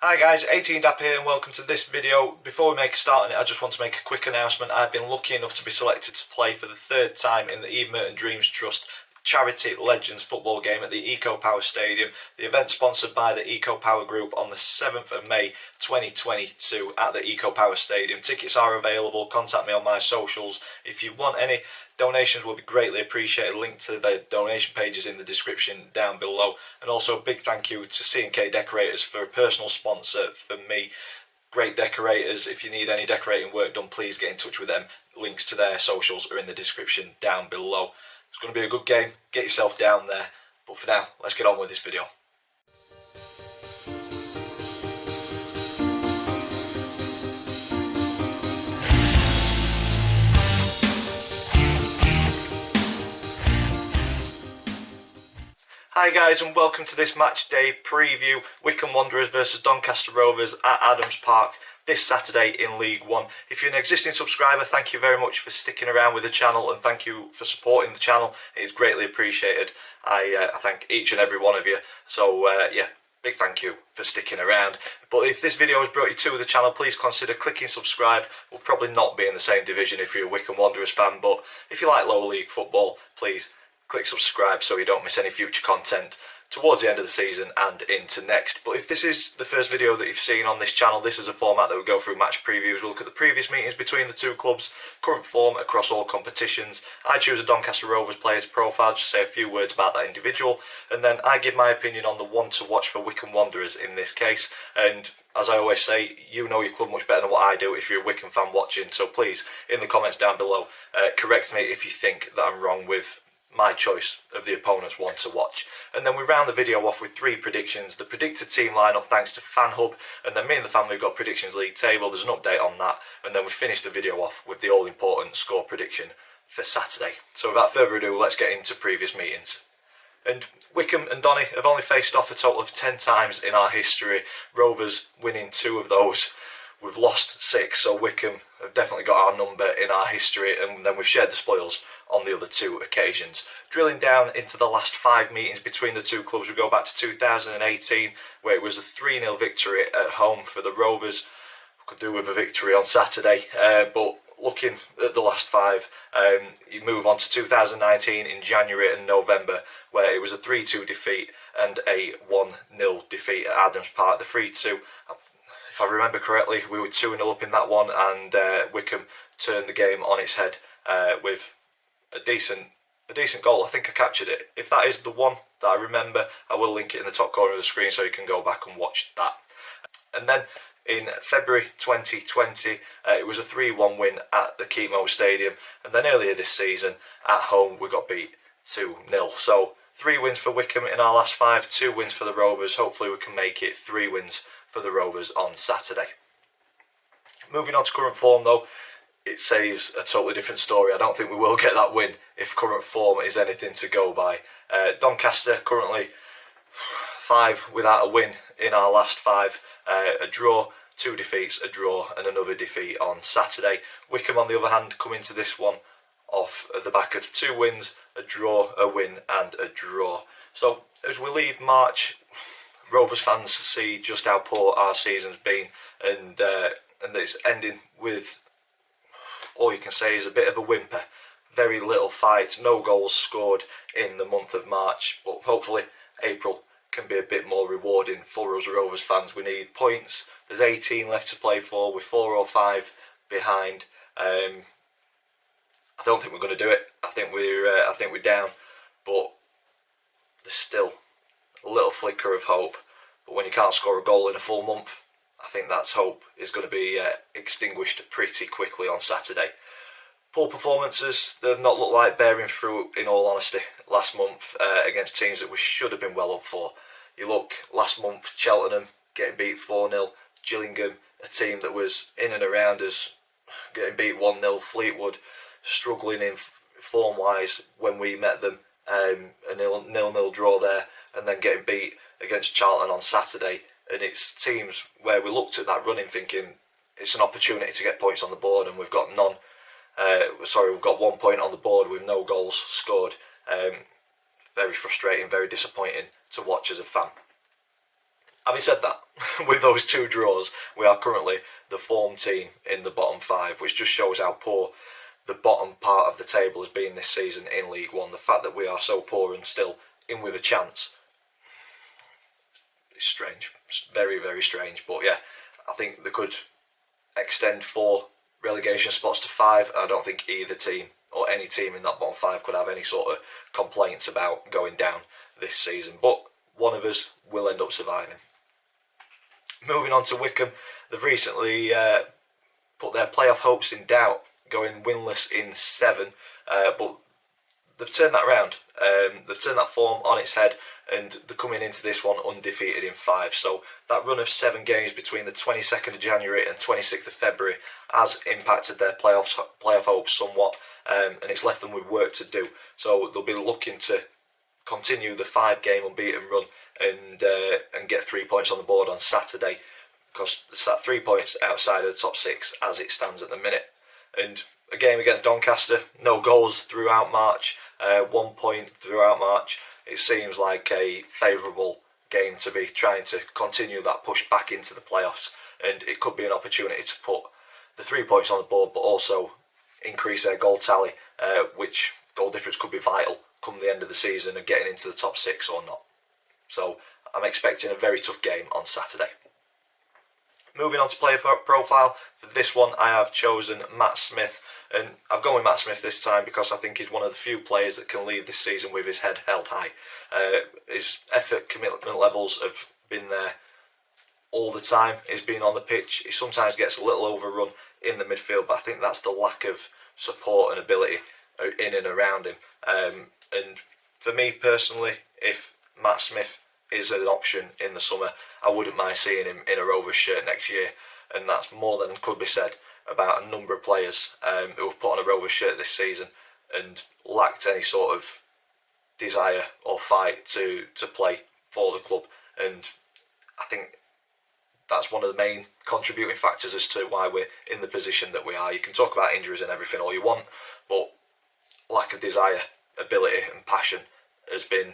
Hi guys, 18dap here and welcome to this video. Before we make a start on it, I just want to make a quick announcement. I've been lucky enough to be selected to play for the third time in the Evestrust Charity Legends football game at the Eco Power Stadium. The event sponsored by the Eco Power Group on the 7th of May 2022 at the Eco Power Stadium. Tickets are available. Contact me on my socials if you want any. Donations will be greatly appreciated. Link to the donation pages in the description down below. And also a big thank you to C&K Decorators for a personal sponsor for me. Great decorators. If you need any decorating work done, please get in touch with them. Links to their socials are in the description down below. It's going to be a good game. Get yourself down there. But for now, let's get on with this video. Hi guys and welcome to this match day preview. Wycombe Wanderers versus Doncaster Rovers at Adams Park this Saturday in League One. If you're an existing subscriber, thank you very much for sticking around with the channel and thank you for supporting the channel. It is greatly appreciated. I thank each and every one of you. So yeah, big thank you for sticking around. But if this video has brought you to the channel, please consider clicking subscribe. We'll probably not be in the same division if you're a Wycombe Wanderers fan, but if you like lower league football, please click subscribe so you don't miss any future content towards the end of the season and into next. But if this is the first video that you've seen on this channel, this is a format that we go through match previews. We'll look at the previous meetings between the two clubs, current form across all competitions. I choose a Doncaster Rovers player's profile, just say a few words about that individual, and then I give my opinion on the one to watch for Wycombe Wanderers in this case. And as I always say, you know your club much better than what I do if you're a Wycombe fan watching, so please, in the comments down below, correct me if you think that I'm wrong with my choice of the opponent's one to watch. And then we round the video off with three predictions: the predicted team lineup thanks to FanHub, and then me and the family have got predictions league table. There's an update on that, and then we finish the video off with the all important score prediction for Saturday. So without further ado, let's get into previous meetings. And Wycombe and Donny have only faced off a total of 10 times in our history, Rovers winning 2 of those. We've lost 6, so Wycombe have definitely got our number in our history, and then we've shared the spoils on the other 2 occasions. Drilling down into the last 5 meetings between the two clubs, we go back to 2018, where it was a 3-0 victory at home for the Rovers. We could do with a victory on Saturday, but looking at the last 5, you move on to 2019 in January and November, where it was a 3-2 defeat and a 1-0 defeat at Adams Park. The 3-2, if I remember correctly, we were 2-0 up in that one, and Wycombe turned the game on its head with a decent goal. I think I captured it. If that is the one that I remember, I will link it in the top corner of the screen so you can go back and watch that. And then in February 2020, it was a 3-1 win at the Keepmoat Stadium, and then earlier this season at home we got beat 2-0. So 3 wins for Wycombe in our last 5, 2 wins for the Rovers. Hopefully we can make it 3 wins for the Rovers on Saturday. Moving on to current form though, it says a totally different story. I don't think we will get that win if current form is anything to go by. Doncaster currently 5 without a win in our last 5. A draw, 2 defeats, a draw and another defeat on Saturday. Wycombe on the other hand come into this one off at the back of 2 wins, a draw, a win and a draw. So as we leave March, Rovers fans see just how poor our season's been, and it's ending with, all you can say is a bit of a whimper. Very little fight, no goals scored in the month of March, but hopefully April can be a bit more rewarding for us Rovers fans. We need points. There's 18 left to play for. We're 4 or 5 behind. I don't think we're going to do it. I think we're down, but there's still a little flicker of hope. But when you can't score a goal in a full month, I think that hope is going to be extinguished pretty quickly on Saturday. Poor performances, they've not looked like bearing fruit in all honesty last month against teams that we should have been well up for. You look last month, Cheltenham getting beat 4-0, Gillingham, a team that was in and around us, getting beat 1-0, Fleetwood struggling in form wise when we met them, a 0-0 draw there, and then getting beat against Charlton on Saturday. And it's teams where we looked at that running thinking it's an opportunity to get points on the board, and we've got none. We've got 1 point on the board with no goals scored. Very frustrating, very disappointing to watch as a fan. Having said that, with those 2 draws, we are currently the form team in the bottom 5, which just shows how poor the bottom part of the table has been this season in League One. The fact that we are so poor and still in with a chance is strange. It's very, very strange. But yeah, I think they could extend 4 relegation spots to 5. I don't think either team or any team in that bottom 5 could have any sort of complaints about going down this season. But one of us will end up surviving. Moving on to Wycombe, they've recently put their playoff hopes in doubt, going winless in 7, but they've turned that around. They've turned that form on its head, and they're coming into this one undefeated in 5. So that run of 7 games between the 22nd of January and 26th of February has impacted their playoff hopes somewhat, and it's left them with work to do. So they'll be looking to continue the 5-game unbeaten run and get 3 points on the board on Saturday, because it's that 3 points outside of the top 6 as it stands at the minute. And a game against Doncaster, no goals throughout March, 1 point throughout March. It seems like a favourable game to be trying to continue that push back into the playoffs, and it could be an opportunity to put the 3 points on the board, but also increase their goal tally, which goal difference could be vital come the end of the season and getting into the top 6 or not. So I'm expecting a very tough game on Saturday. Moving on to player profile, for this one I have chosen Matt Smith, and I've gone with Matt Smith this time because I think he's one of the few players that can leave this season with his head held high. His effort, commitment levels have been there all the time. He's been on the pitch. He sometimes gets a little overrun in the midfield, but I think that's the lack of support and ability in and around him. And for me personally, if Matt Smith is an option in the summer, I wouldn't mind seeing him in a Rovers shirt next year, and that's more than could be said about a number of players who have put on a Rovers shirt this season and lacked any sort of desire or fight to play for the club. And I think that's one of the main contributing factors as to why we're in the position that we are. You can talk about injuries and everything all you want, but lack of desire, ability and passion has been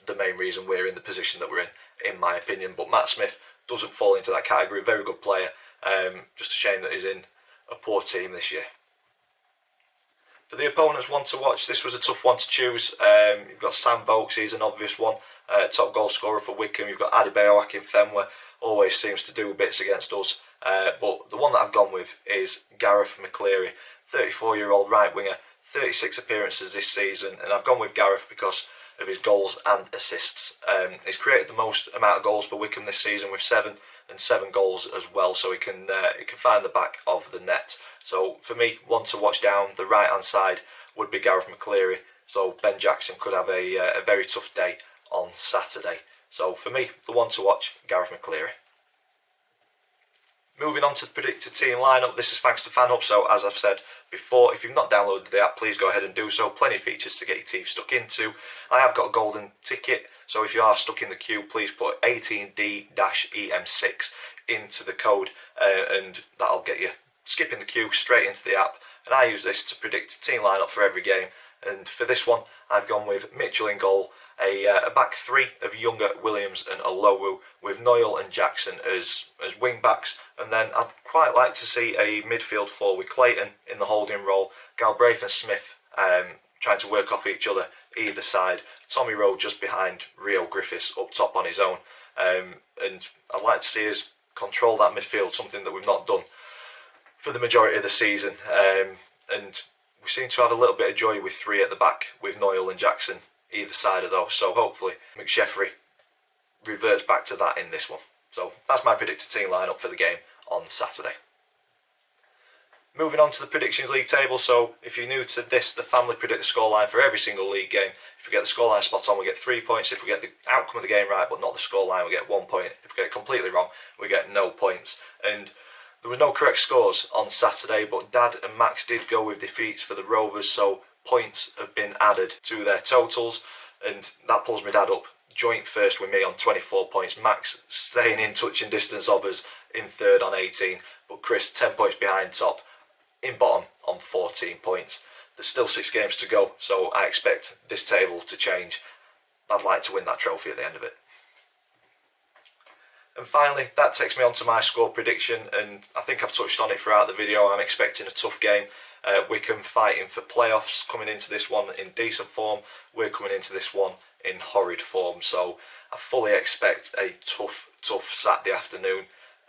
the main reason we're in the position that we're in my opinion. But Matt Smith doesn't fall into that category. Very good player. Just a shame that he's in a poor team this year. For the opponents one to watch, this was a tough one to choose. You've got Sam Vokes, he's an obvious one. Top goal scorer for Wycombe. You've got Adebayo Akinfenwa, always seems to do bits against us. But the one that I've gone with is Gareth McCleary, 34-year-old right winger, 36 appearances this season, and I've gone with Gareth because of his goals and assists. He's created the most amount of goals for Wycombe this season with 7, and 7 goals as well, so he can find the back of the net. So for me, one to watch down the right hand side would be Gareth McCleary. So Ben Jackson could have a very tough day on Saturday. So for me, the one to watch, Gareth McCleary. Moving on to the predicted team lineup, this is thanks to FanHub. So as I've said before, if you've not downloaded the app, please go ahead and do so. Plenty of features to get your teeth stuck into. I have got a golden ticket, so if you are stuck in the queue, please put 18D-EM6 into the code, and that'll get you skipping the queue straight into the app. And I use this to predict a team lineup for every game. And for this one, I've gone with Mitchell in goal, a back 3 of Younger, Williams and Olowu, with Noyle and Jackson as wing backs, and then I'd quite like to see a midfield 4 with Clayton in the holding role, Galbraith and Smith trying to work off each other either side, Tommy Rowe just behind Rio Griffiths up top on his own, and I'd like to see us control that midfield, something that we've not done for the majority of the season, and we seem to have a little bit of joy with 3 at the back with Noyle and Jackson either side of those, so hopefully McSheffrey reverts back to that in this one. So that's my predicted team lineup for the game on Saturday. Moving on to the Predictions League table, so if you're new to this, the family predict the scoreline for every single league game. If we get the scoreline spot on, we get 3 points. If we get the outcome of the game right but not the scoreline, we get 1 point. If we get it completely wrong, we get no points. And there was no correct scores on Saturday, but Dad and Max did go with defeats for the Rovers, so points have been added to their totals, and that pulls my dad up joint first with me on 24 points. Max staying in touching distance of us in third on 18, but Chris 10 points behind top in bottom on 14 points. There's still 6 games to go, so I expect this table to change. I'd like to win that trophy at the end of it. And finally, that takes me on to my score prediction, and I think I've touched on it throughout the video. I'm expecting a tough game. Wycombe fighting for playoffs, coming into this one in decent form. We're coming into this one in horrid form, so I fully expect a tough Saturday afternoon.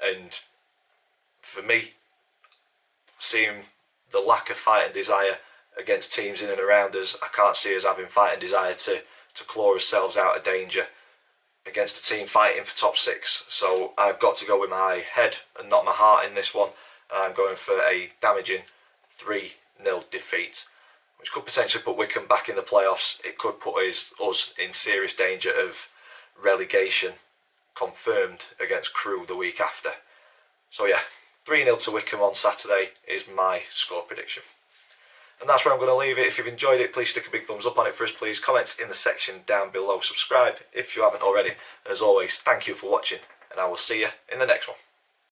And for me, seeing the lack of fight and desire against teams in and around us, I can't see us having fight and desire to claw ourselves out of danger against a team fighting for top 6. So I've got to go with my head and not my heart in this one, and I'm going for a damaging 3-0 defeat, which could potentially put Wycombe back in the playoffs. It could put us in serious danger of relegation confirmed against Crewe the week after. So yeah, 3-0 to Wycombe on Saturday is my score prediction. And that's where I'm going to leave it. If you've enjoyed it, please stick a big thumbs up on it for us, please. Comment in the section down below. Subscribe if you haven't already. As always, thank you for watching, and I will see you in the next one.